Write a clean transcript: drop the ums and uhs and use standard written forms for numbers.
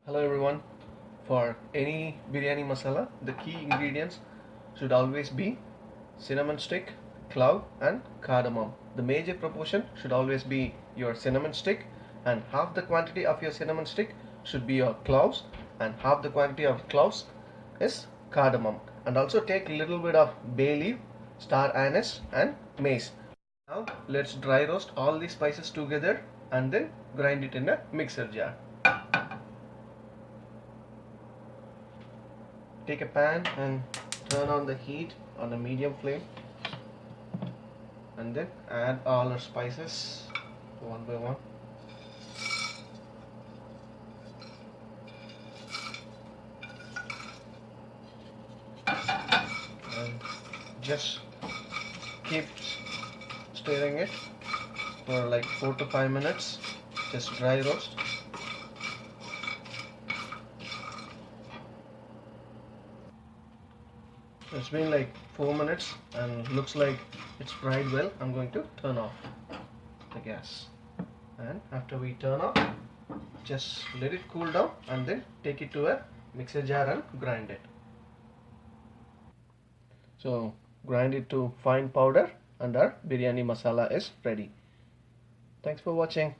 Hello everyone. For any biryani masala, the key ingredients should always be cinnamon stick, clove and cardamom. The major proportion should always be your cinnamon stick, and half the quantity of your cinnamon stick should be your cloves, and half the quantity of cloves is cardamom. And also take a little bit of bay leaf, star anise and mace. Now let's dry roast all these spices together and then grind it in a mixer jar. Take a pan and turn on the heat on a medium flame, and then add all our spices one by one. And just keep stirring it for like 4 to 5 minutes. Just dry roast. It's been like 4 minutes and looks like it's fried well. I'm going to turn off the gas, and after we turn off, just let it cool down and then take it to a mixer jar and grind it. So grind it to fine powder and our biryani masala is ready. Thanks for watching.